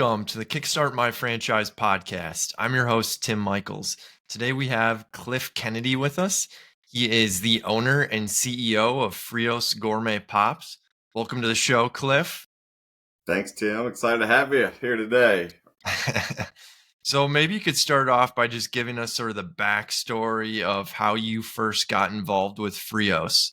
Welcome to the Kickstart My Franchise podcast. I'm your host, Tim Michaels. Today we have Cliff Kennedy with us. He is the owner and CEO of Frios Gourmet Pops. Welcome to the show, Cliff. Thanks, Tim. Excited to have you here today. So maybe you could start off by just giving us sort of the backstory of how you first got involved with Frios.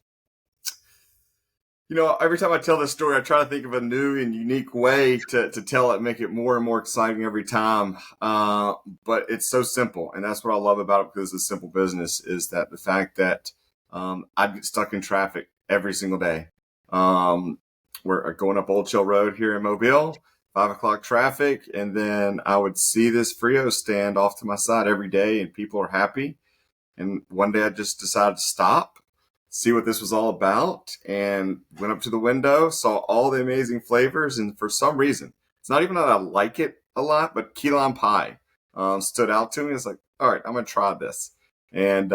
You know, every time I tell this story, I try to think of a new and unique way to tell it, make it more and more exciting every time. But it's so simple. And that's what I love about it, because it's a simple business, is that the fact that I'd get stuck in traffic every single day. We're going up Old Chill Road here in Mobile, 5 o'clock traffic. And then I would see this Frios stand off to my side every day, and people are happy. And one day I just decided to stop, see what this was all about, and went up to the window, saw all the amazing flavors. And for some reason, it's not even that I like it a lot, but key lime pie stood out to me. It's like, all right, I'm going to try this. And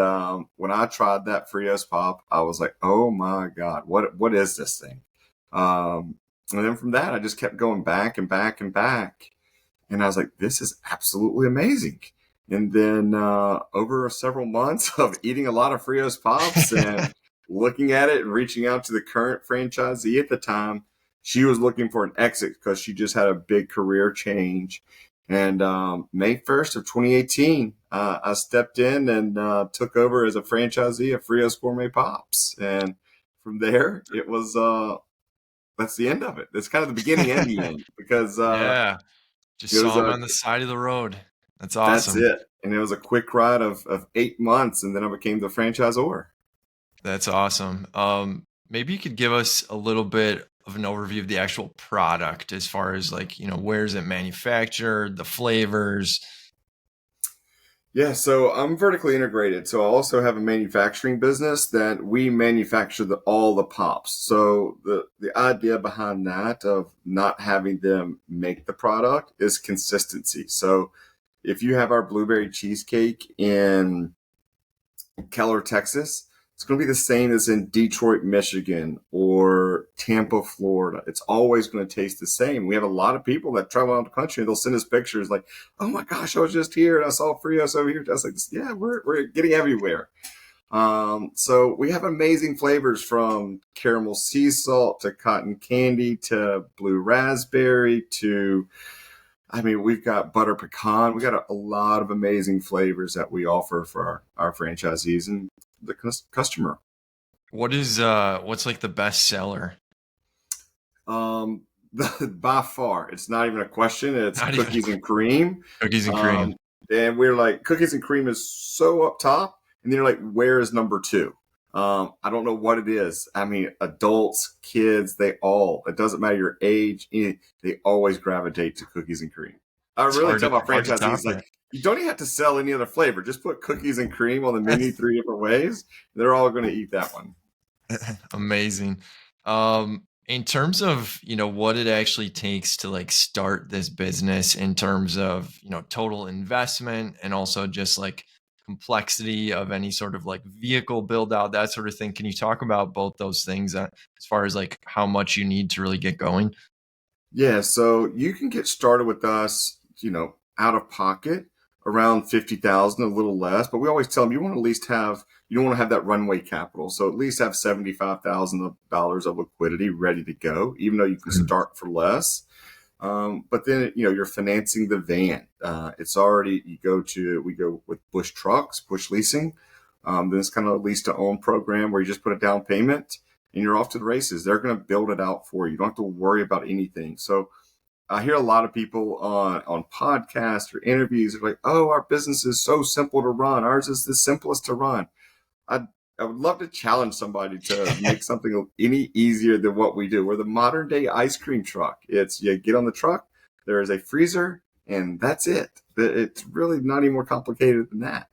when I tried that Frios Pop, I was like, oh my God, what is this thing? And then from that, I just kept going back and back and back. And I was like, this is absolutely amazing. And then over several months of eating a lot of Frios Pops and looking at it and reaching out to the current franchisee at the time, she was looking for an exit because she just had a big career change. And May 1st of 2018, I stepped in and took over as a franchisee of Frios Gourmet Pops. And from there, it was, that's the end of it. It's kind of the beginning and the end, because Yeah, just it was saw him on the side of the road. That's that's awesome. it. And it was a quick ride of 8 months, and then I became the franchisor. That's awesome. Maybe you could give us a little bit of an overview of the actual product, as far as like, where is it manufactured, the flavors. Yeah, so I'm vertically integrated. So I also have a manufacturing business that we manufacture all the pops. So the idea behind that, of not having them make the product, is consistency. So if you have our blueberry cheesecake in Keller, Texas, it's going to be the same as in Detroit, Michigan, or Tampa, Florida. It's always going to taste the same. We have a lot of people that travel around the country, and they'll send us pictures like, oh my gosh, I was just here and I saw Frios over here. I was like, yeah, we're getting everywhere. So we have amazing flavors, from caramel sea salt to cotton candy to blue raspberry to, we've got butter pecan. We got a lot of amazing flavors that we offer for our franchisees and the customer. What's like the best seller? By far, it's not even a question. It's Not even cookies and cream. cookies and cream. And we're like, cookies and cream is so up top. And then you're like, where is number two? I don't know what it is. Adults, kids, it doesn't matter your age, they always gravitate to cookies and cream. I really tell my franchisees, like, you don't even have to sell any other flavor. Just put cookies and cream on the menu 3 different ways. They're all going to eat that one. Amazing. In terms of, what it actually takes to like start this business, in terms of, total investment, and also just like complexity of any sort of like vehicle build out, that sort of thing. Can you talk about both those things, as far as like how much you need to really get going? Yeah, so you can get started with us, out of pocket around 50,000, a little less. But we always tell them, you want to at least you don't want to have that runway capital. So at least have $75,000 of liquidity ready to go, even though you can start for less. But then, you're financing the van. It's already, we go with Bush Trucks, Bush Leasing. Then it's kind of a lease to own program where you just put a down payment and you're off to the races. They're going to build it out for you. You don't have to worry about anything. So I hear a lot of people on podcasts or interviews are like, oh, our business is so simple to run. Ours is the simplest to run. I would love to challenge somebody to make something any easier than what we do. We're the modern day ice cream truck. It's, you get on the truck, there is a freezer, and that's it. It's really not any more complicated than that.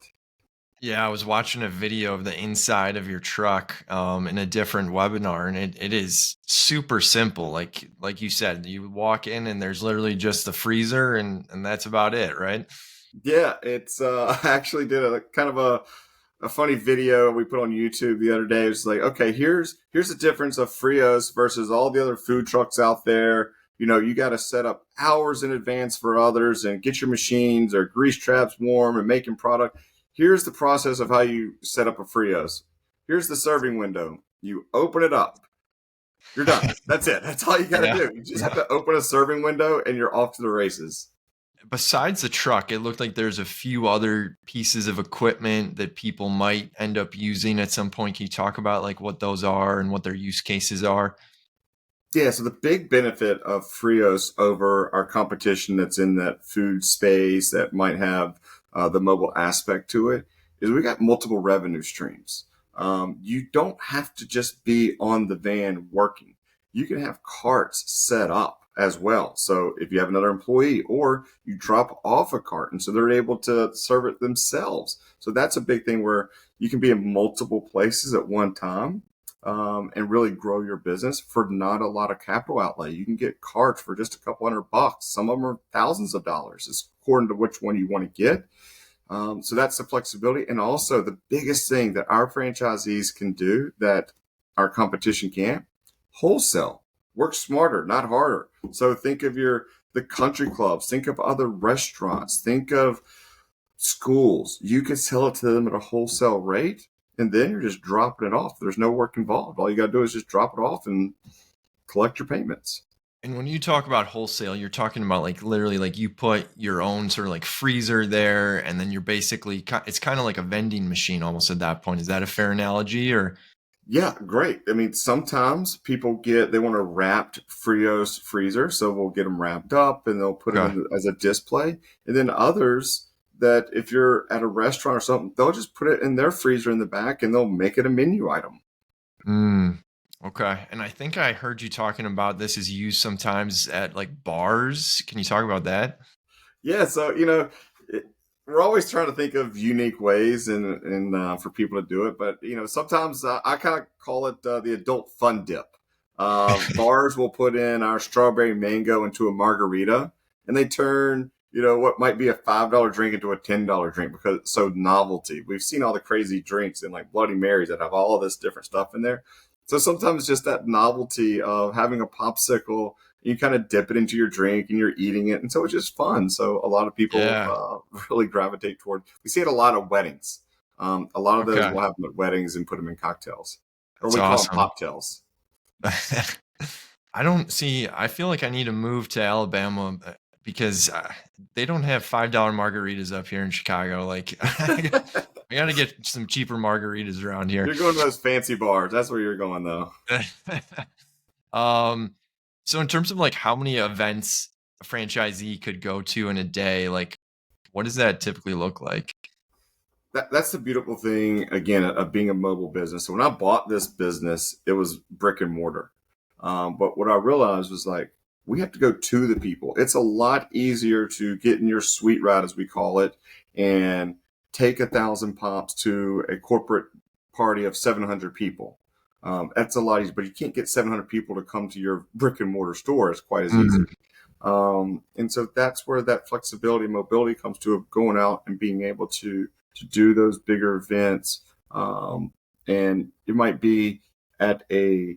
Yeah, I was watching a video of the inside of your truck in a different webinar, and it is super simple. Like you said, you walk in and there's literally just the freezer, and that's about it, right? Yeah, it's I actually did a kind of a funny video we put on YouTube the other day. It was like, okay, here's the difference of Frios versus all the other food trucks out there. You got to set up hours in advance for others and get your machines or grease traps warm and making product. Here's the process of how you set up a Frios. Here's the serving window. You open it up. You're done. That's it. That's all you got to Yeah. do. You just have to open a serving window and you're off to the races. Besides the truck, it looked like there's a few other pieces of equipment that people might end up using at some point. Can you talk about like what those are and what their use cases are? Yeah, so the big benefit of Frios over our competition that's in that food space that might have the mobile aspect to it is we got multiple revenue streams. You don't have to just be on the van working. You can have carts set up as well. So if you have another employee or you drop off a cart and so they're able to serve it themselves. So that's a big thing where you can be in multiple places at one time and really grow your business for not a lot of capital outlay. You can get carts for just a couple $100. Some of them are thousands of dollars. It's according to which one you want to get. So that's the flexibility. And also the biggest thing that our franchisees can do that our competition can't, wholesale. Work smarter, not harder. So think of the country clubs, think of other restaurants, think of schools. You could sell it to them at a wholesale rate, and then you're just dropping it off. There's no work involved. All you got to do is just drop it off and collect your payments. And when you talk about wholesale, you're talking about like literally like you put your own sort of like freezer there, and then you're basically it's kind of like a vending machine almost at that point. Is that a fair analogy or? Yeah, great. I mean, sometimes people they want a wrapped Frios freezer, so we'll get them wrapped up and they'll put them Okay. as a display. And then others that if you're at a restaurant or something, they'll just put it in their freezer in the back and they'll make it a menu item. Mm, okay. And I think I heard you talking about this is used sometimes at like bars. Can you talk about that? Yeah, so it, we're always trying to think of unique ways and for people to do it, but sometimes I kind of call it the adult fun dip. Bars will put in our strawberry mango into a margarita, and they turn what might be a $5 drink into a $10 drink because it's so novelty. We've seen all the crazy drinks and like Bloody Marys that have all of this different stuff in there. So sometimes just that novelty of having a popsicle, you kind of dip it into your drink and you're eating it. And so it's just fun. So a lot of people Yeah. really gravitate toward, we see it a lot of weddings. A lot of those Okay. will have them at weddings and put them in cocktails, or That's we call them awesome. poptails. I don't see, I feel like I need to move to Alabama because they don't have $5 margaritas up here in Chicago. Like, I got to get some cheaper margaritas around here. You're going to those fancy bars. That's where you're going, though. um, so in terms of like how many events a franchisee could go to in a day, like what does that typically look like? That's the beautiful thing, again, of being a mobile business. So when I bought this business, it was brick and mortar. But what I realized was like, we have to go to the people. It's a lot easier to get in your suite ride, as we call it, and take 1,000 pops to a corporate party of 700 people. That's a lot easier, but you can't get 700 people to come to your brick and mortar store. It's quite as easy. Mm, And so that's where that flexibility and mobility comes to of going out and being able to do those bigger events. And it might be at a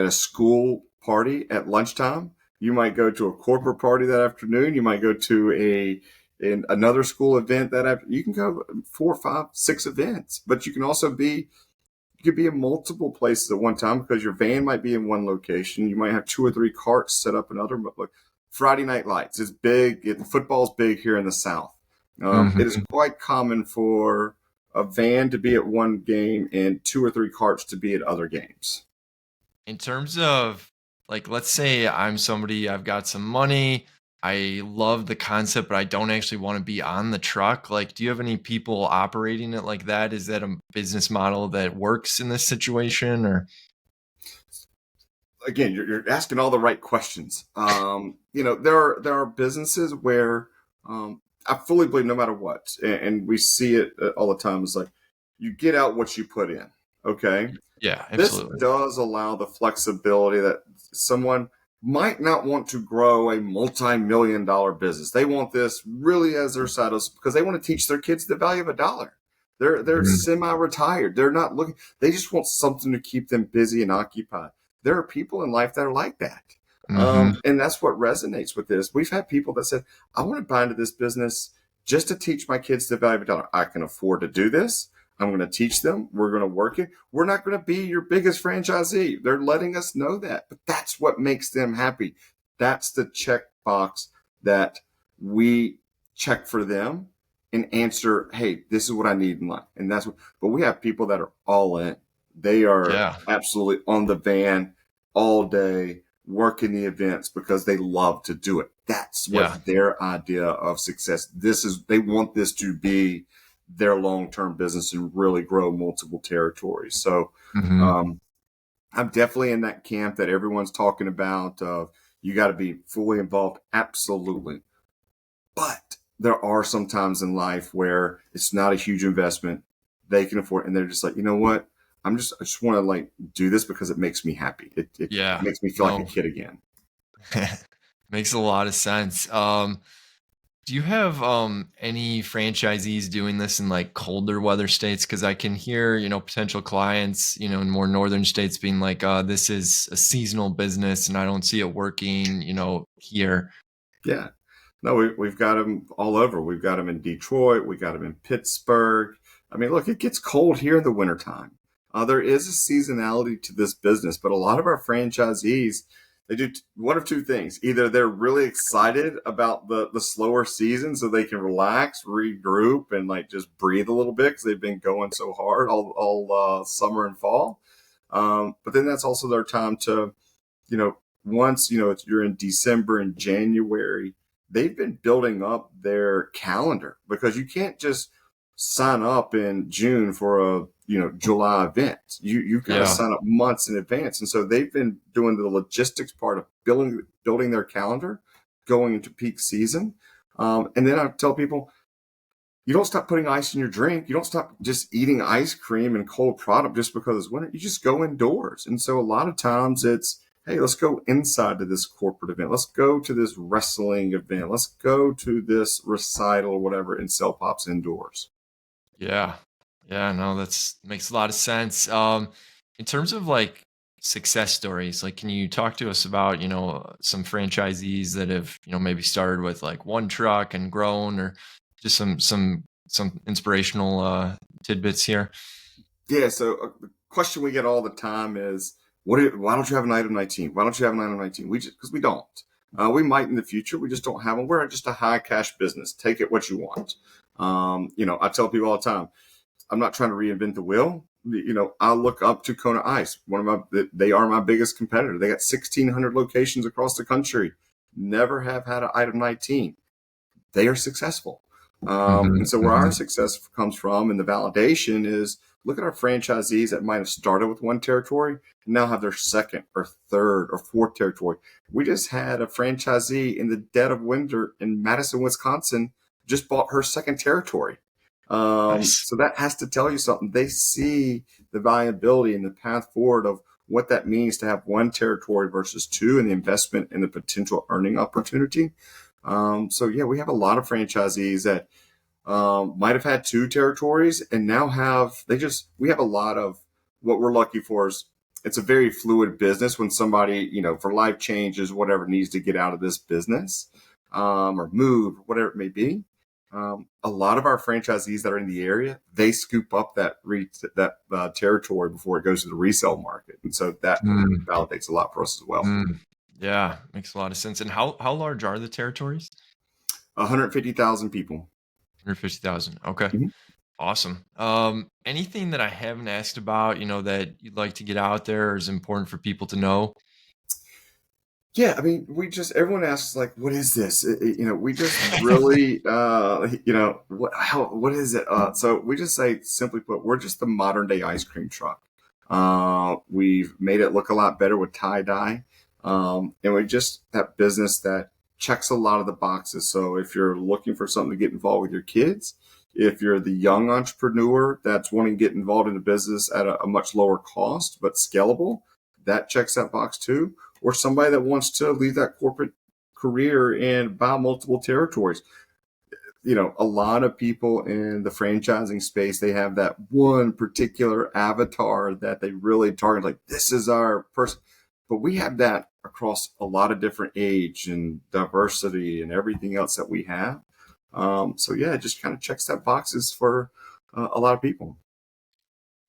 school party at lunchtime. You might go to a corporate party that afternoon. You might go to in another school event that afternoon. You can go 4, 5, 6 events, but you could be in multiple places at one time because your van might be in one location. You might have 2 or 3 carts set up in other. Like Friday Night Lights is big. Football's big here in the South. It is mhm. quite common for a van to be at one game and 2 or 3 carts to be at other games. In terms of like, let's say I'm somebody, I've got some money. I love the concept, but I don't actually want to be on the truck. Like, do you have any people operating it like that? Is that a business model that works in this situation or? Again, you're asking all the right questions. There are businesses where I fully believe no matter what, and we see it all the time, is like you get out what you put in. Okay, Yeah, this absolutely. does allow the flexibility that someone might not want to grow a multi-million-dollar business. They want this really as their side hustle because they want to teach their kids the value of a dollar. They're Mhm. semi-retired. They're not looking. They just want something to keep them busy and occupied. There are people in life that are like that. Mm-hmm. And that's what resonates with this. We've had people that said, I want to buy into this business just to teach my kids the value of a dollar. I can afford to do this. I'm going to teach them. We're going to work it. We're not going to be your biggest franchisee. They're letting us know that, but that's what makes them happy. That's the check box that we check for them and answer, hey, this is what I need in life. And that's what, but we have people that are all in. They are Yeah. absolutely on the van all day, working the events because they love to do it. That's Yeah. what their idea of success. They want this to be their long-term business and really grow multiple territories. So, Mm-hmm. um, I'm definitely in that camp that everyone's talking about. You got to be fully involved. Absolutely. But there are some times in life where it's not a huge investment. They can afford, and they're just like, you know what? I just want to like do this because it makes me happy. It Yeah. makes me feel like a No. kid again. Makes a lot of sense. Do you have any franchisees doing this in like colder weather states? Because I can hear, potential clients, in more northern states being like, this is a seasonal business and I don't see it working, here. Yeah. No, we've got them all over. We've got them in Detroit. We got them in Pittsburgh. I mean, look, it gets cold here in the wintertime. There is a seasonality to this business, but a lot of our franchisees, they do one of two things. Either they're really excited about the slower season so they can relax, regroup, and like just breathe a little bit because they've been going so hard all summer and fall. But then that's also their time to, you know, once, you're in December and January, they've been building up their calendar because you can't just sign up in June for a, July event. You've got to Yeah. sign up months in advance. And so they've been doing the logistics part of building their calendar going into peak season. And then I tell people, you don't stop putting ice in your drink. You don't stop just eating ice cream and cold product just because it's winter. You just go indoors. And so a lot of times it's, hey, let's go inside to this corporate event. Let's go to this wrestling event. Let's go to this recital or whatever and sell pops indoors. Yeah. Yeah. No, that's makes a lot of sense. In terms of like success stories, like, can you talk to us about, some franchisees that have, maybe started with like one truck and grown or just some inspirational, tidbits here? Yeah. So the question we get all the time is, why don't you have an item 19? Why don't you have an item 19? Because we don't. We might in the future. We just don't have them. We're just a high cash business. Take it what you want. I tell people all the time, I'm not trying to reinvent the wheel. I look up to Kona Ice. They are my biggest competitor. They got 1,600 locations across the country. Never have had an item 19. They are successful. Mhm, And so where our mhm. success comes from and the validation is look at our franchisees that might have started with one territory and now have their second or third or fourth territory. We just had a franchisee in the dead of winter in Madison, Wisconsin, just bought her second territory. Nice. So that has to tell you something. They see the viability and the path forward of what that means to have one territory versus two and the investment and the potential earning opportunity. So yeah, we have a lot of franchisees that might have had two territories and now we have a lot of what we're lucky for is it's a very fluid business when somebody, for life changes, whatever needs to get out of this business, or move, whatever it may be. A lot of our franchisees that are in the area, they scoop up that territory before it goes to the resale market. And so that Mm, validates a lot for us as well. mm. Yeah, makes a lot of sense. And how large are the territories? 150,000 people. 150,000. Okay. Mhm. Awesome. Anything that I haven't asked about, that you'd like to get out there or is important for people to know? Yeah, I mean, everyone asks like, what is this? We just really, what is it? So we just say, simply put, we're just the modern day ice cream truck. We've made it look a lot better with tie dye, and we just that business that checks a lot of the boxes. So if you're looking for something to get involved with your kids, if you're the young entrepreneur that's wanting to get involved in a business at a much lower cost but scalable, that checks that box too, or somebody that wants to leave that corporate career and buy multiple territories. A lot of people in the franchising space, they have that one particular avatar that they really target, like, this is our person. but we have that across a lot of different age and diversity and everything else that we have. So yeah, it just kind of checks that boxes for a lot of people.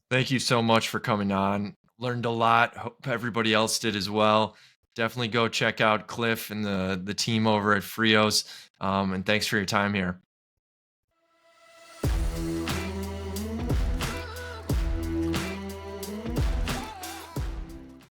Thank you so much for coming on. Learned a lot. Hope everybody else did as well. Definitely go check out Cliff and the team over at Frios. And thanks for your time here.